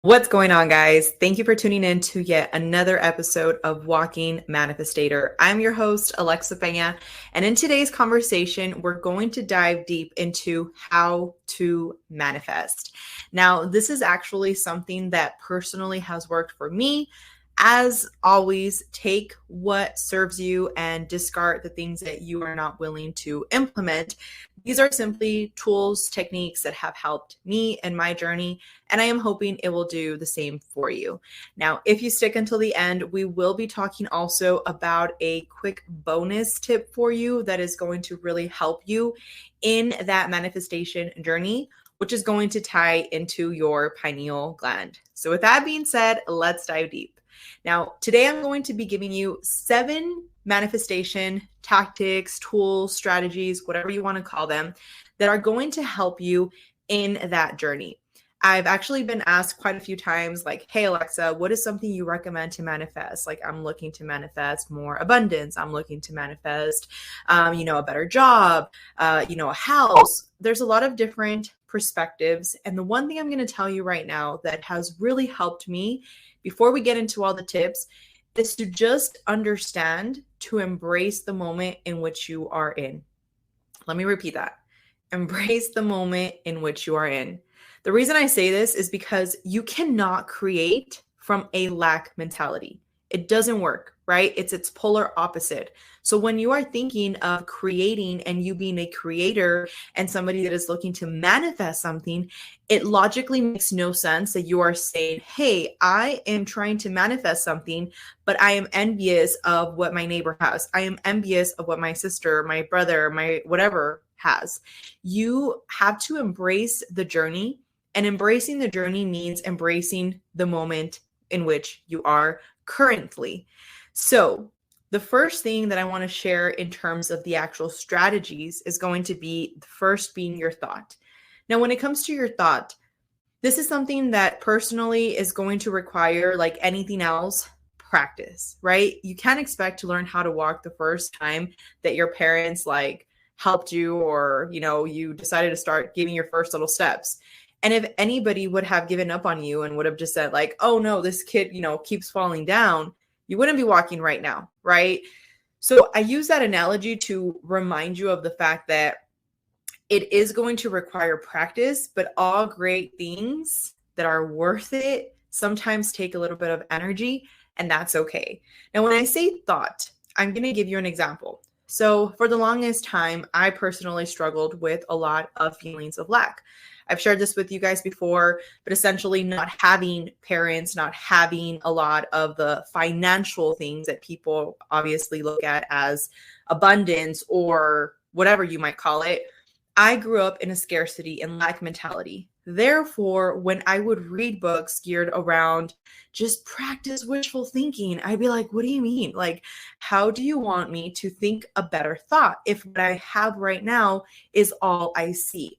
What's going on, guys? Thank you for tuning in to yet another episode of Walking Manifestator. I'm your host, Alexa Peña, and in today's conversation, we're going to dive deep into how to manifest. Now, this is actually something that personally has worked for me. As always, take what serves you and discard the things that you are not willing to implement. These are simply tools, techniques that have helped me in my journey, and I am hoping it will do the same for you. Now, if you stick until the end, we will be talking also about a quick bonus tip for you that is going to really help you in that manifestation journey, which is going to tie into your pineal gland. So with that being said, let's dive deep. Now, today I'm going to be giving you 7 manifestation tactics, tools, strategies, whatever you want to call them, that are going to help you in that journey. I've actually been asked quite a few times, like, hey, Alexa, what is something you recommend to manifest? Like, I'm looking to manifest more abundance. I'm looking to manifest, a better job, a house. There's a lot of different perspectives. And the one thing I'm going to tell you right now that has really helped me before we get into all the tips is to just understand to embrace the moment in which you are in. Let me repeat that. Embrace the moment in which you are in. The reason I say this is because you cannot create from a lack mentality. It doesn't work, right? It's its polar opposite. So when you are thinking of creating and you being a creator and somebody that is looking to manifest something, it logically makes no sense that you are saying, hey, I am trying to manifest something, but I am envious of what my neighbor has. I am envious of what my sister, my brother, my whatever has. You have to embrace the journey, and embracing the journey means embracing the moment in which you are currently. So the first thing that I want to share in terms of the actual strategies is going to be the first being your thought. Now, when it comes to your thought, this is something that personally is going to require, like anything else, practice, right? You can't expect to learn how to walk the first time that your parents helped you, or, you decided to start giving your first little steps. And if anybody would have given up on you and would have just said like, oh no, this kid, keeps falling down, you wouldn't be walking right now, right? So I use that analogy to remind you of the fact that it is going to require practice, but all great things that are worth it sometimes take a little bit of energy, and that's okay. Now, when I say thought, I'm going to give you an example. So for the longest time, I personally struggled with a lot of feelings of lack. I've shared this with you guys before, but essentially not having parents, not having a lot of the financial things that people obviously look at as abundance or whatever you might call it. I grew up in a scarcity and lack mentality. Therefore, when I would read books geared around just practice wishful thinking, I'd be like, what do you mean? Like, how do you want me to think a better thought if what I have right now is all I see?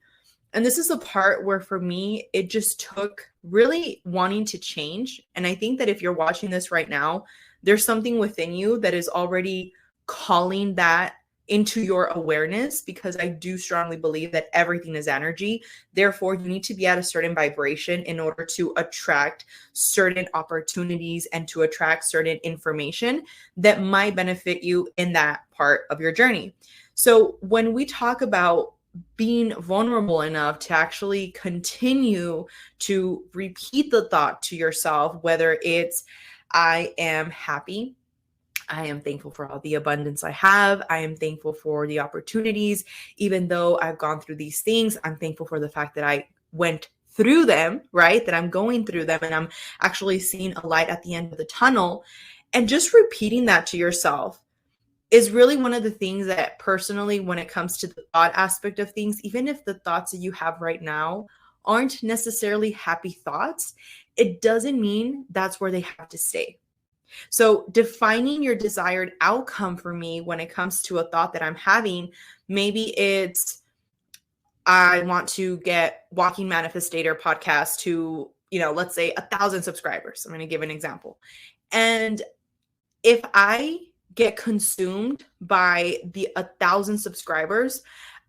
And this is the part where for me, it just took really wanting to change. And I think that if you're watching this right now, there's something within you that is already calling that into your awareness, because I do strongly believe that everything is energy. Therefore, you need to be at a certain vibration in order to attract certain opportunities and to attract certain information that might benefit you in that part of your journey. So when we talk about being vulnerable enough to actually continue to repeat the thought to yourself, whether it's, I am happy, I am thankful for all the abundance I have, I am thankful for the opportunities, even though I've gone through these things, I'm thankful for the fact that I went through them, right? That I'm going through them and I'm actually seeing a light at the end of the tunnel. And just repeating that to yourself is really one of the things that personally, when it comes to the thought aspect of things, even if the thoughts that you have right now aren't necessarily happy thoughts, it doesn't mean that's where they have to stay. So defining your desired outcome for me when it comes to a thought that I'm having, maybe it's, I want to get Walking Manifestator podcast to, let's say 1,000 subscribers. I'm going to give an example. And if I get consumed by the 1,000 subscribers,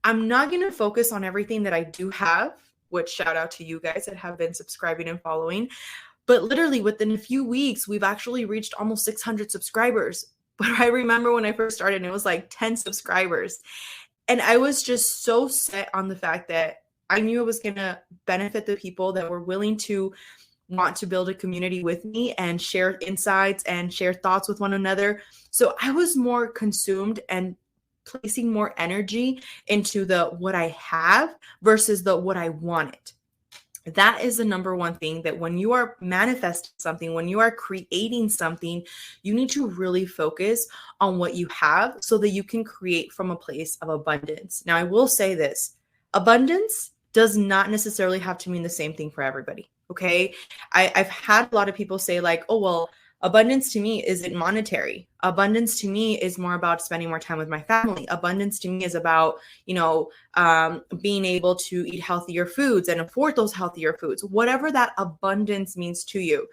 I'm not going to focus on everything that I do have, which shout out to you guys that have been subscribing and following. But literally within a few weeks, we've actually reached almost 600 subscribers. But I remember when I first started, it was like 10 subscribers. And I was just so set on the fact that I knew it was going to benefit the people that were willing to want to build a community with me and share insights and share thoughts with one another. So I was more consumed and placing more energy into the what I have versus the what I wanted. That is the number one thing, that when you are manifesting something, when you are creating something, you need to really focus on what you have so that you can create from a place of abundance. Now, I will say this: abundance does not necessarily have to mean the same thing for everybody. Okay. I've had a lot of people say, like, oh, well, abundance to me isn't monetary. Abundance to me is more about spending more time with my family. Abundance to me is about, being able to eat healthier foods and afford those healthier foods, whatever that abundance means to you.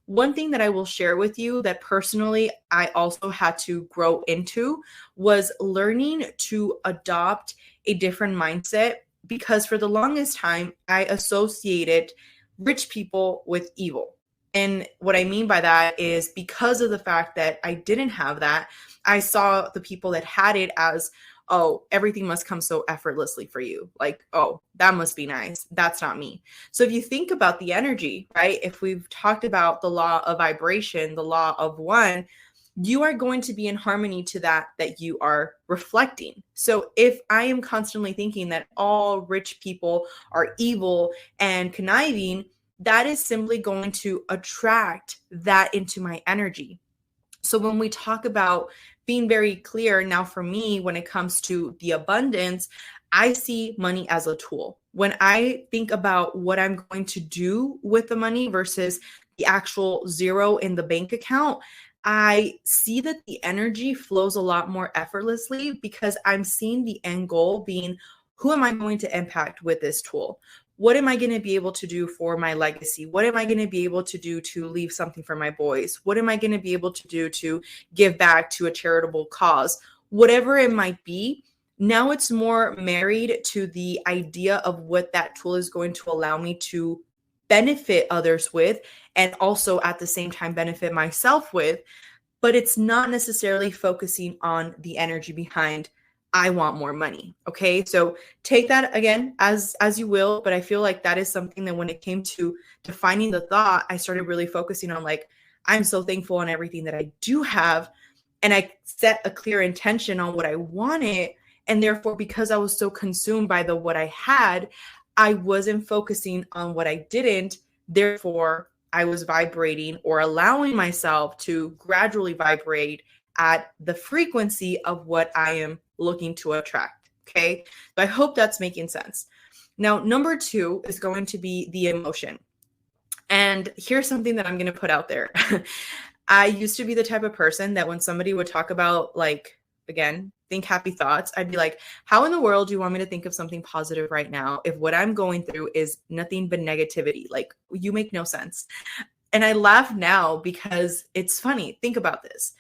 One thing that I will share with you that personally I also had to grow into was learning to adopt a different mindset, because for the longest time, I associated rich people with evil. And what I mean by that is, because of the fact that I didn't have that, I saw the people that had it as, oh, everything must come so effortlessly for you. Like, oh, that must be nice. That's not me. So if you think about the energy, right? If we've talked about the law of vibration, the law of one, you are going to be in harmony to that you are reflecting. So if I am constantly thinking that all rich people are evil and conniving, that is simply going to attract that into my energy. So when we talk about being very clear, now for me, when it comes to the abundance, I see money as a tool. When I think about what I'm going to do with the money versus the actual zero in the bank account, I see that the energy flows a lot more effortlessly, because I'm seeing the end goal being, who am I going to impact with this tool? What am I going to be able to do for my legacy? What am I going to be able to do to leave something for my boys? What am I going to be able to do to give back to a charitable cause? Whatever it might be, now it's more married to the idea of what that tool is going to allow me to benefit others with, and also at the same time benefit myself with. But it's not necessarily focusing on the energy behind, I want more money. Okay. So take that again as you will, but I feel like that is something that when it came to defining the thought, I started really focusing on, like, I'm so thankful on everything that I do have. And I set a clear intention on what I wanted. And therefore, because I was so consumed by the what I had, I wasn't focusing on what I didn't. Therefore, I was vibrating, or allowing myself to gradually vibrate at the frequency of what I am looking to attract. Okay. So I hope that's making sense. Now, number 2 is going to be the emotion. And here's something that I'm going to put out there. I used to be the type of person that when somebody would talk about, like, again, think happy thoughts, I'd be like, how in the world do you want me to think of something positive right now if what I'm going through is nothing but negativity? Like, you make no sense. And I laugh now because it's funny. Think about this.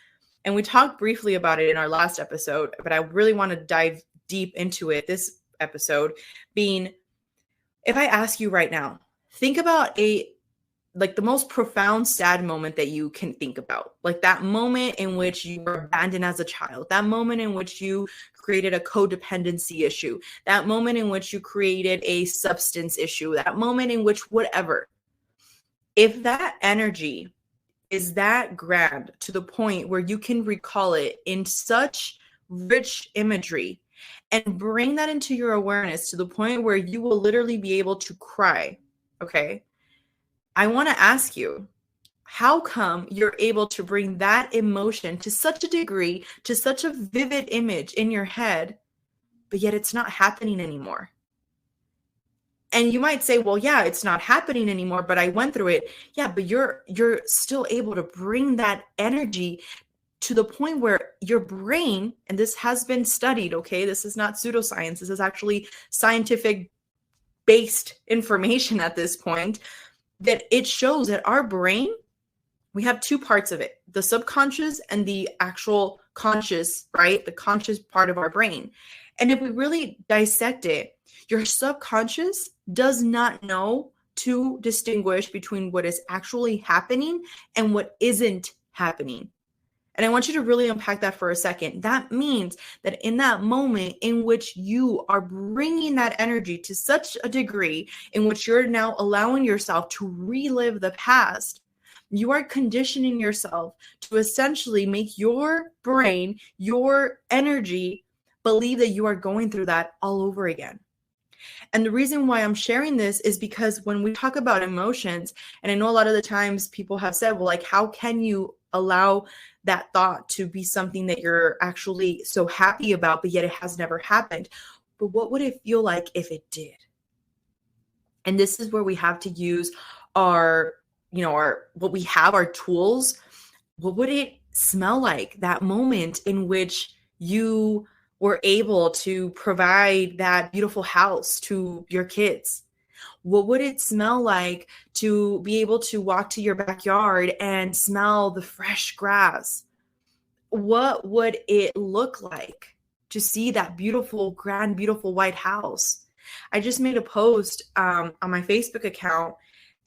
And we talked briefly about it in our last episode, but I really want to dive deep into it this episode, being, if I ask you right now, think about the most profound sad moment that you can think about, like that moment in which you were abandoned as a child, that moment in which you created a codependency issue, that moment in which you created a substance issue, that moment in which whatever. If that energy is that grand to the point where you can recall it in such rich imagery and bring that into your awareness to the point where you will literally be able to cry, okay? I want to ask you, how come you're able to bring that emotion to such a degree, to such a vivid image in your head, but yet it's not happening anymore? And you might say, well, yeah, it's not happening anymore, but I went through it. Yeah, but you're still able to bring that energy to the point where your brain, and this has been studied, okay? This is not pseudoscience. This is actually scientific based information at this point, that it shows that our brain, we have 2 parts of it, the subconscious and the actual conscious, right? The conscious part of our brain. And if we really dissect it, your subconscious does not know to distinguish between what is actually happening and what isn't happening. And I want you to really unpack that for a second. That means that in that moment in which you are bringing that energy to such a degree in which you're now allowing yourself to relive the past, you are conditioning yourself to essentially make your brain, your energy, believe that you are going through that all over again. And the reason why I'm sharing this is because when we talk about emotions, and I know a lot of the times people have said, well, like, how can you allow that thought to be something that you're actually so happy about, but yet it has never happened? But what would it feel like if it did? And this is where we have to use our, what we have, our tools. What would it smell like, that moment in which you were able to provide that beautiful house to your kids? What would it smell like to be able to walk to your backyard and smell the fresh grass? What would it look like to see that beautiful, grand, beautiful white house? I just made a post on my Facebook account,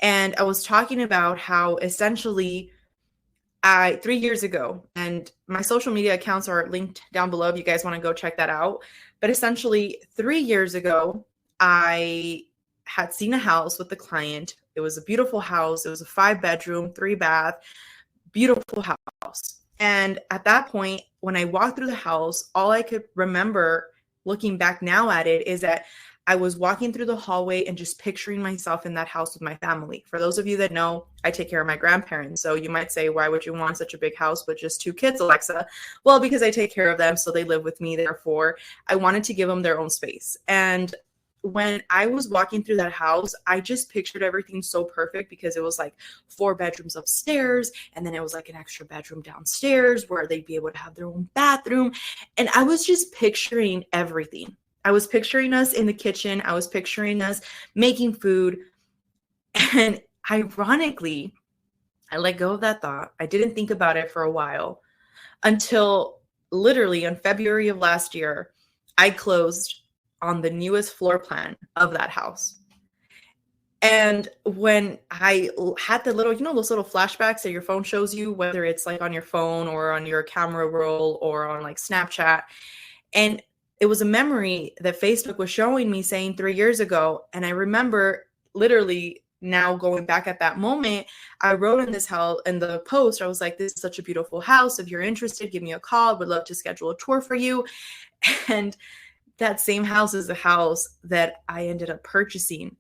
and I was talking about how essentially 3 years ago, and my social media accounts are linked down below if you guys want to go check that out. But essentially 3 years ago, I had seen a house with the client. It was a beautiful house. It was a 5-bedroom, 3-bath, beautiful house. And at that point, when I walked through the house, all I could remember looking back now at it is that I was walking through the hallway and just picturing myself in that house with my family. For those of you that know, I take care of my grandparents. So you might say, why would you want such a big house with just 2 kids, Alexa? Well, because I take care of them, so they live with me. Therefore, I wanted to give them their own space. And when I was walking through that house, I just pictured everything so perfect because it was like 4 bedrooms upstairs, and then it was like an extra bedroom downstairs where they'd be able to have their own bathroom. And I was just picturing everything. I was picturing us in the kitchen. I was picturing us making food. And ironically, I let go of that thought. I didn't think about it for a while until literally in February of last year, I closed on the newest floor plan of that house. And when I had the little, those little flashbacks that your phone shows you, whether it's like on your phone or on your camera roll or on like Snapchat, and it was a memory that Facebook was showing me saying 3 years ago. And I remember literally now going back at that moment, I wrote in this house, in the post, I was like, this is such a beautiful house. If you're interested, give me a call. Would love to schedule a tour for you. And that same house is the house that I ended up purchasing.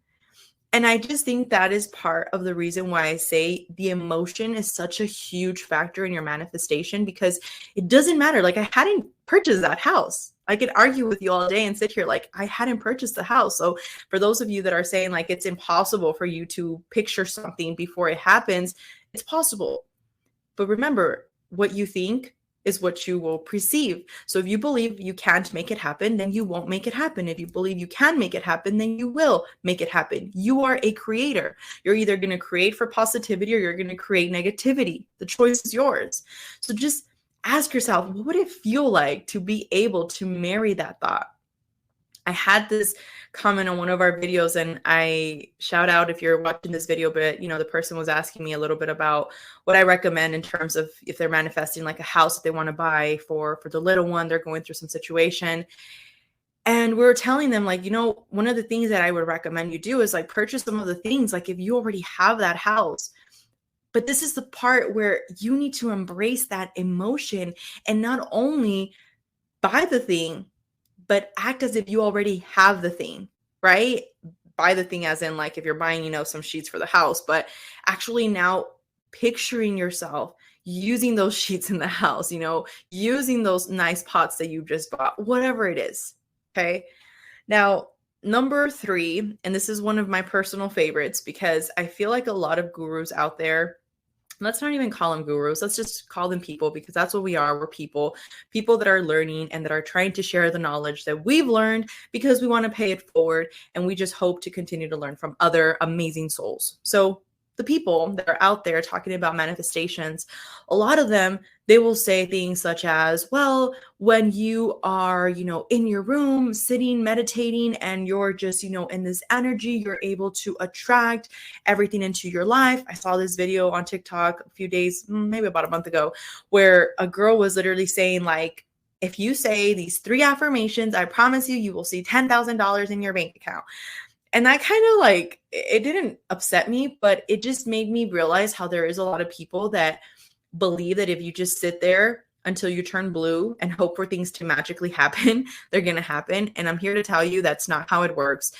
And I just think that is part of the reason why I say the emotion is such a huge factor in your manifestation, because it doesn't matter. Like, I hadn't purchased that house. I could argue with you all day and sit here like I hadn't purchased the house. So for those of you that are saying like it's impossible for you to picture something before it happens, it's possible. But remember, what you think is what you will perceive. So if you believe you can't make it happen, then you won't make it happen. If you believe you can make it happen, then you will make it happen. You are a creator. You're either going to create for positivity or you're going to create negativity. The choice is yours. So just ask yourself, what would it feel like to be able to marry that thought? I had this comment on one of our videos, and I shout out if you're watching this video, but the person was asking me a little bit about what I recommend in terms of if they're manifesting like a house that they want to buy for the little one, they're going through some situation. And we were telling them like, one of the things that I would recommend you do is like purchase some of the things, like if you already have that house. But this is the part where you need to embrace that emotion and not only buy the thing, but act as if you already have the thing, right? Buy the thing as in like if you're buying, some sheets for the house, but actually now picturing yourself using those sheets in the house, using those nice pots that you just bought, whatever it is, okay? Now, number 3, and this is one of my personal favorites because I feel like a lot of gurus out there, let's not even call them gurus. Let's just call them people, because that's what we are. We're people that are learning and that are trying to share the knowledge that we've learned because we want to pay it forward. And we just hope to continue to learn from other amazing souls. So the people that are out there talking about manifestations, a lot of them, they will say things such as, well, when you are, in your room sitting, meditating, and you're just, in this energy, you're able to attract everything into your life. I saw this video on TikTok a few days, maybe about a month ago, where a girl was literally saying, like, if you say these 3 affirmations, I promise you, you will see $10,000 in your bank account. And that kind of like, it didn't upset me, but it just made me realize how there is a lot of people that believe that if you just sit there until you turn blue and hope for things to magically happen, they're going to happen. And I'm here to tell you that's not how it works.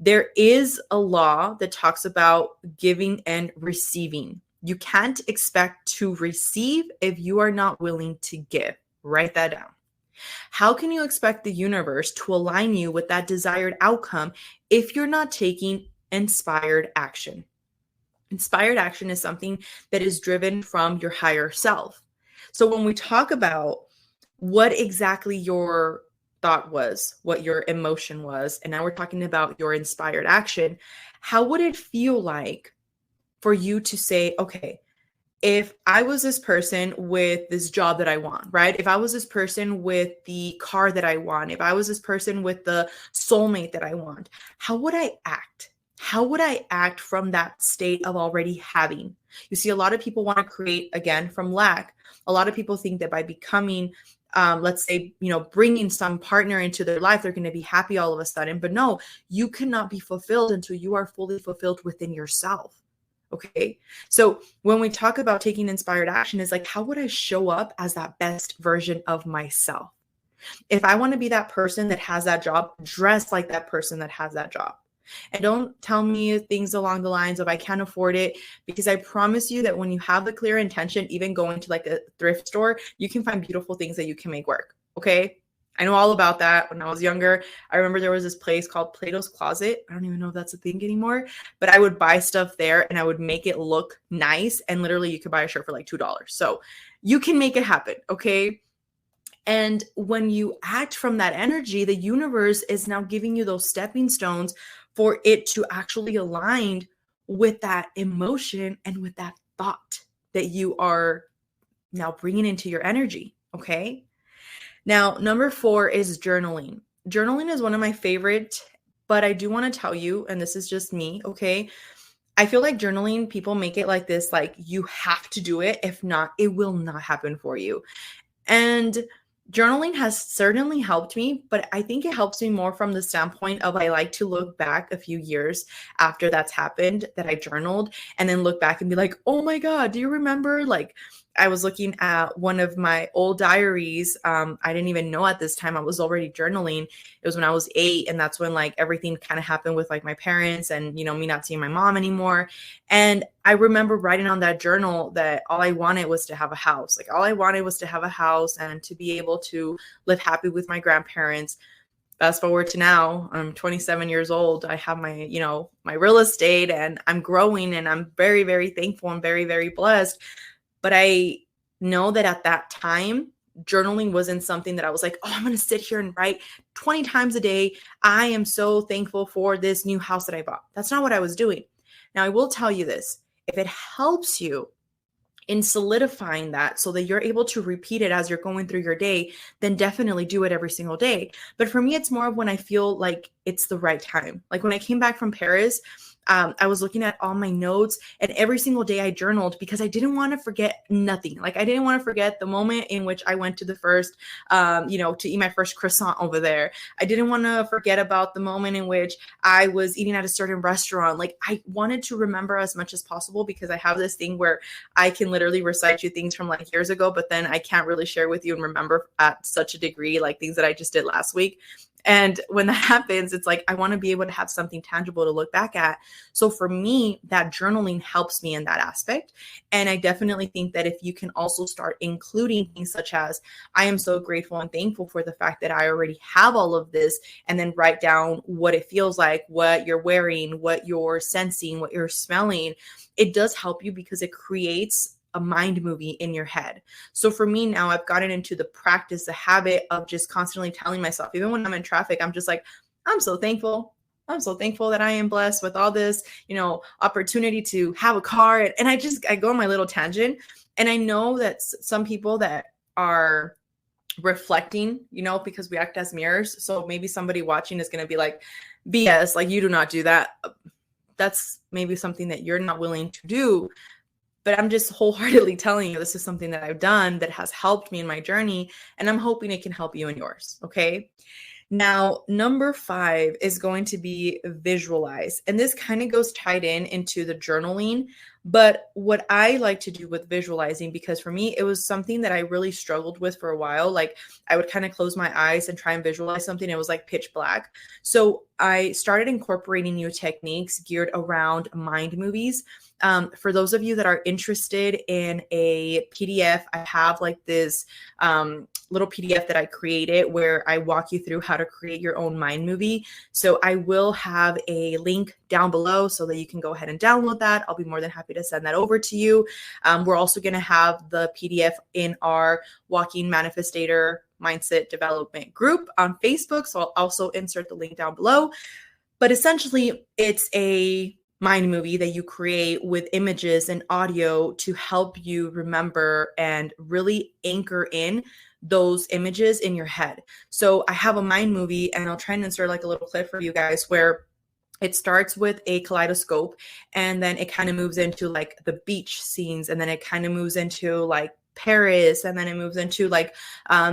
There is a law that talks about giving and receiving. You can't expect to receive if you are not willing to give. Write that down. How can you expect the universe to align you with that desired outcome if you're not taking inspired action? Inspired action is something that is driven from your higher self. So when we talk about what exactly your thought was, what your emotion was, and now we're talking about your inspired action, how would it feel like for you to say, okay, if I was this person with this job that I want, right? If I was this person with the car that I want, if I was this person with the soulmate that I want, how would I act? How would I act from that state of already having? You see, a lot of people want to create, again, from lack. A lot of people think that by becoming, let's say, bringing some partner into their life, they're going to be happy all of a sudden. But no, you cannot be fulfilled until you are fully fulfilled within yourself. Okay. So when we talk about taking inspired action, is like, how would I show up as that best version of myself? If I want to be that person that has that job, dress like that person that has that job. And don't tell me things along the lines of I can't afford it, because I promise you that when you have the clear intention, even going to like a thrift store, you can find beautiful things that you can make work. Okay. I know all about that. When I was younger, I remember there was this place called Plato's Closet. I don't even know if that's a thing anymore, but I would buy stuff there and I would make it look nice. And literally you could buy a shirt for like $2. So you can make it happen. Okay. And when you act from that energy, the universe is now giving you those stepping stones for it to actually align with that emotion and with that thought that you are now bringing into your energy. Okay. Now, number 4 is journaling. Journaling is one of my favorite, but I do want to tell you, and this is just me, okay? I feel like journaling, people make it like this, like you have to do it. If not, it will not happen for you. And journaling has certainly helped me, but I think it helps me more from the standpoint of I like to look back a few years after that's happened, that I journaled, and then look back and be like, oh my God, do you remember? Like, I was looking at one of my old diaries. I didn't even know at this time I was already journaling. It was when I was 8, and that's when like everything kind of happened with like my parents and, me not seeing my mom anymore. And I remember writing on that journal that all I wanted was to have a house. Like all I wanted was to have a house and to be able to live happy with my grandparents. Fast forward to now, I'm 27 years old. I have my, my real estate, and I'm growing, and I'm very, very thankful and very, very blessed. But I know that at that time, journaling wasn't something that I was like, oh, I'm going to sit here and write 20 times a day. I am so thankful for this new house that I bought. That's not what I was doing. Now, I will tell you this. If it helps you in solidifying that so that you're able to repeat it as you're going through your day, then definitely do it every single day. But for me, it's more of when I feel like it's the right time. Like when I came back from Paris, I was looking at all my notes, and every single day I journaled because I didn't want to forget nothing. Like I didn't want to forget the moment in which I went to the first, to eat my first croissant over there. I didn't want to forget about the moment in which I was eating at a certain restaurant. Like I wanted to remember as much as possible, because I have this thing where I can literally recite you things from like years ago, but then I can't really share with you and remember at such a degree, like things that I just did last week. And when that happens, it's like, I want to be able to have something tangible to look back at. So for me, that journaling helps me in that aspect. And I definitely think that if you can also start including things such as, I am so grateful and thankful for the fact that I already have all of this, and then write down what it feels like, what you're wearing, what you're sensing, what you're smelling, it does help you because it creates a mind movie in your head. So for me now, I've gotten into the practice, the habit of just constantly telling myself, even when I'm in traffic, I'm just like, I'm so thankful. I'm so thankful that I am blessed with all this, opportunity to have a car. And I go on my little tangent. And I know that some people that are reflecting, because we act as mirrors. So maybe somebody watching is going to be like, BS, like you do not do that. That's maybe something that you're not willing to do. But I'm just wholeheartedly telling you, this is something that I've done that has helped me in my journey. And I'm hoping it can help you in yours. Okay. Now, number 5 is going to be visualize. And this kind of goes tied into the journaling. But what I like to do with visualizing, because for me, it was something that I really struggled with for a while. Like I would kind of close my eyes and try and visualize something. It was like pitch black. So I started incorporating new techniques geared around mind movies. For those of you that are interested in a PDF, I have like this little PDF that I created where I walk you through how to create your own mind movie. So I will have a link down below so that you can go ahead and download that. I'll be more than happy to send that over to you. We're also going to have the PDF in our Walking Manifestator Mindset Development group on Facebook. So I'll also insert the link down below. But essentially, it's a mind movie that you create with images and audio to help you remember and really anchor in those images in your head. So I have a mind movie, and I'll try and insert like a little clip for you guys where it starts with a kaleidoscope, and then it kind of moves into like the beach scenes, and then it kind of moves into like Paris, and then it moves into like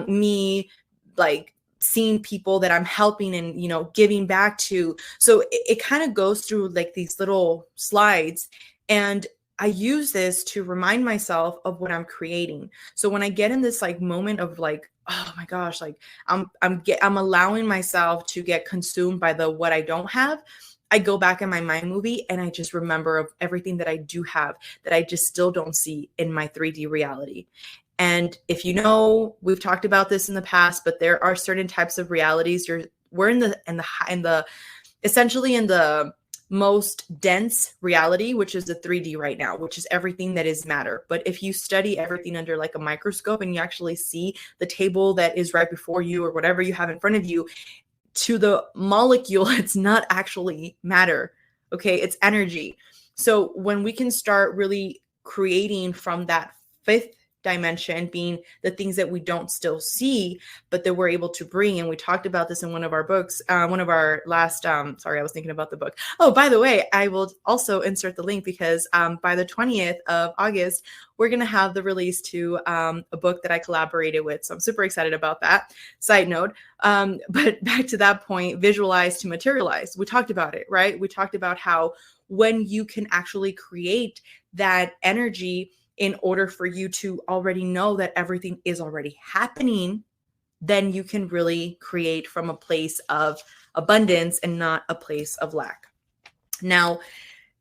me like seeing people that I'm helping and, giving back to. So it kind of goes through like these little slides. And I use this to remind myself of what I'm creating. So when I get in this like moment of like, oh my gosh, like I'm allowing myself to get consumed by the what I don't have, I go back in my mind movie and I just remember of everything that I do have that I just still don't see in my 3D reality. And if you know, we've talked about this in the past, but there are certain types of realities. We're in the essentially in the most dense reality, which is the 3D right now, which is everything that is matter. But if you study everything under like a microscope and you actually see the table that is right before you or whatever you have in front of you, to the molecule, it's not actually matter. Okay, it's energy. So when we can start really creating from that 5th dimension, being the things that we don't still see, but that we're able to bring. And we talked about this in one of our books, one of our last, sorry, I was thinking about the book. Oh, by the way, I will also insert the link because by the 20th of August, we're going to have the release to a book that I collaborated with. So I'm super excited about that. Side note. But back to that point, visualize to materialize. We talked about it, right? We talked about how when you can actually create that energy in order for you to already know that everything is already happening, then you can really create from a place of abundance and not a place of lack. Now,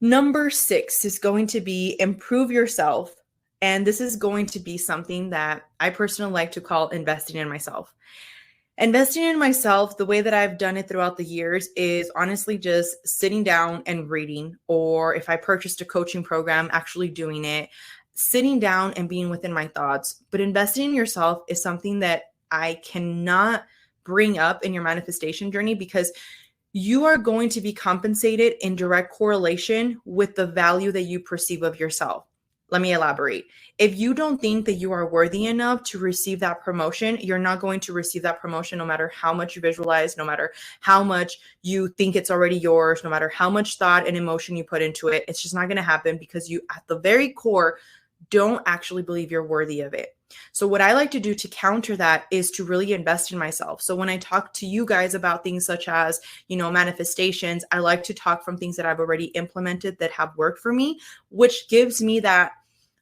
number 6 is going to be improve yourself. And this is going to be something that I personally like to call investing in myself. Investing in myself, the way that I've done it throughout the years is honestly just sitting down and reading, or if I purchased a coaching program, actually doing it, sitting down and being within my thoughts. But investing in yourself is something that I cannot bring up in your manifestation journey because you are going to be compensated in direct correlation with the value that you perceive of yourself. Let me elaborate. If you don't think that you are worthy enough to receive that promotion, you're not going to receive that promotion no matter how much you visualize, no matter how much you think it's already yours, no matter how much thought and emotion you put into it. It's just not going to happen because you, at the very core, don't actually believe you're worthy of it. So what I like to do to counter that is to really invest in myself. So when I talk to you guys about things such as, manifestations, I like to talk from things that I've already implemented that have worked for me, which gives me that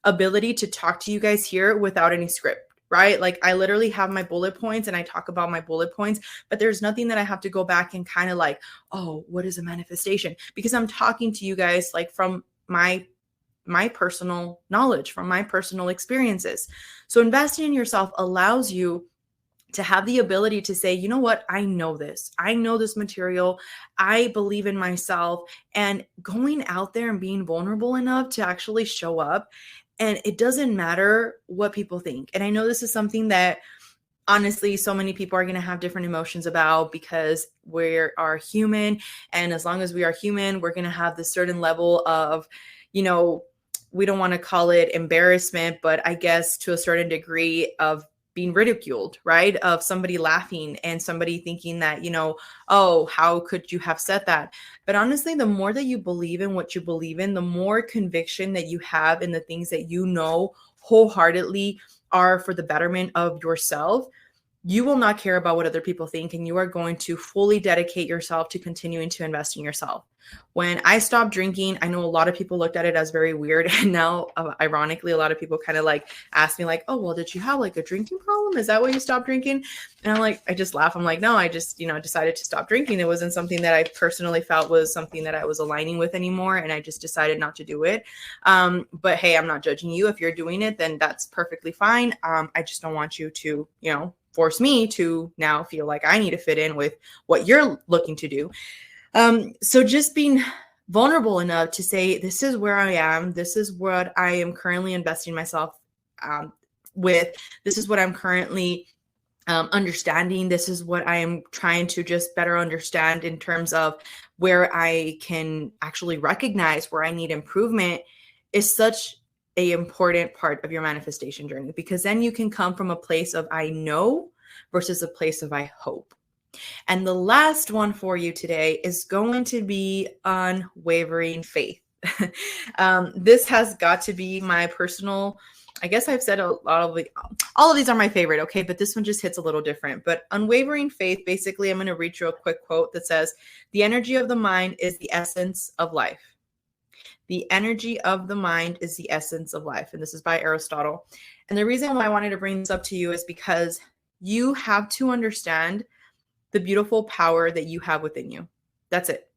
ability to talk to you guys here without any script, right? Like I literally have my bullet points and I talk about my bullet points, but there's nothing that I have to go back and kind of like, oh, what is a manifestation? Because I'm talking to you guys like from my personal knowledge, from my personal experiences. So investing in yourself allows you to have the ability to say, you know what, I know this material, I believe in myself, and going out there and being vulnerable enough to actually show up. And it doesn't matter what people think. And I know this is something that honestly, so many people are going to have different emotions about, because we are human. And as long as we are human, we're going to have this certain level of, you know, we don't want to call it embarrassment, but I guess to a certain degree of being ridiculed, right? Of somebody laughing and somebody thinking that, oh, how could you have said that? But honestly, the more that you believe in what you believe in, the more conviction that you have in the things that you know wholeheartedly are for the betterment of yourself, you will not care about what other people think, and you are going to fully dedicate yourself to continuing to invest in yourself. When I stopped drinking, I know a lot of people looked at it as very weird. And now, ironically, a lot of people kind of like ask me like, oh, well, did you have like a drinking problem? Is that why you stopped drinking? And I'm like, I just laugh. I'm like, no, I just, decided to stop drinking. It wasn't something that I personally felt was something that I was aligning with anymore. And I just decided not to do it. But hey, I'm not judging you. If you're doing it, then that's perfectly fine. I just don't want you to, force me to now feel like I need to fit in with what you're looking to do. So just being vulnerable enough to say, this is where I am. This is what I am currently investing myself with. This is what I'm currently understanding. This is what I am trying to just better understand in terms of where I can actually recognize where I need improvement, is such a important part of your manifestation journey, because then you can come from a place of I know versus a place of I hope. And the last one for you today is going to be unwavering faith. This has got to be my personal, I guess I've said a lot of all of these are my favorite, okay, but this one just hits a little different. But unwavering faith, basically, I'm going to read you a quick quote that says, the energy of the mind is the essence of life. The energy of the mind is the essence of life. And this is by Aristotle. And the reason why I wanted to bring this up to you is because you have to understand the beautiful power that you have within you. That's it.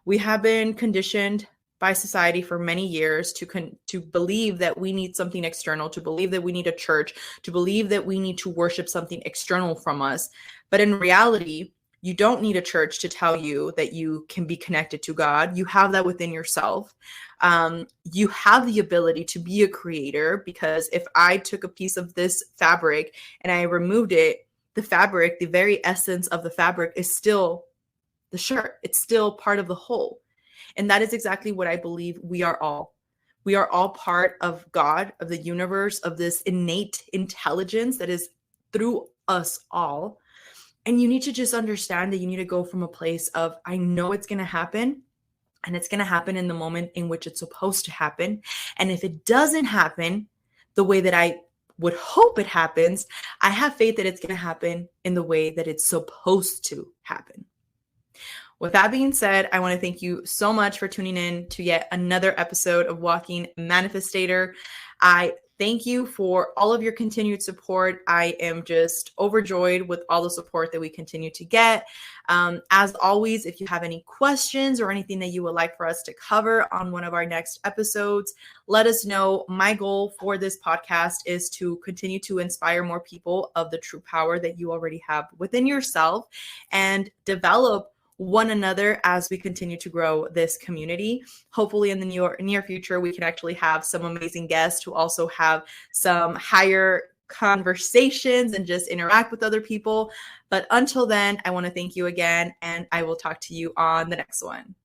We have been conditioned by society for many years to believe that we need something external, to believe that we need a church, to believe that we need to worship something external from us. But in reality, you don't need a church to tell you that you can be connected to God. You have that within yourself. You have the ability to be a creator, because if I took a piece of this fabric and I removed it, the fabric, the very essence of the fabric is still the shirt. It's still part of the whole. And that is exactly what I believe we are all. We are all part of God, of the universe, of this innate intelligence that is through us all. And you need to just understand that you need to go from a place of, I know it's going to happen, and it's going to happen in the moment in which it's supposed to happen. And if it doesn't happen the way that I would hope it happens, I have faith that it's going to happen in the way that it's supposed to happen. With that being said, I want to thank you so much for tuning in to yet another episode of Walking Manifestator. I thank you for all of your continued support. I am just overjoyed with all the support that we continue to get. As always, if you have any questions or anything that you would like for us to cover on one of our next episodes, let us know. My goal for this podcast is to continue to inspire more people of the true power that you already have within yourself, and develop one another as we continue to grow this community. Hopefully in the near future, we can actually have some amazing guests who also have some higher conversations and just interact with other people. But until then, I want to thank you again, and I will talk to you on the next one.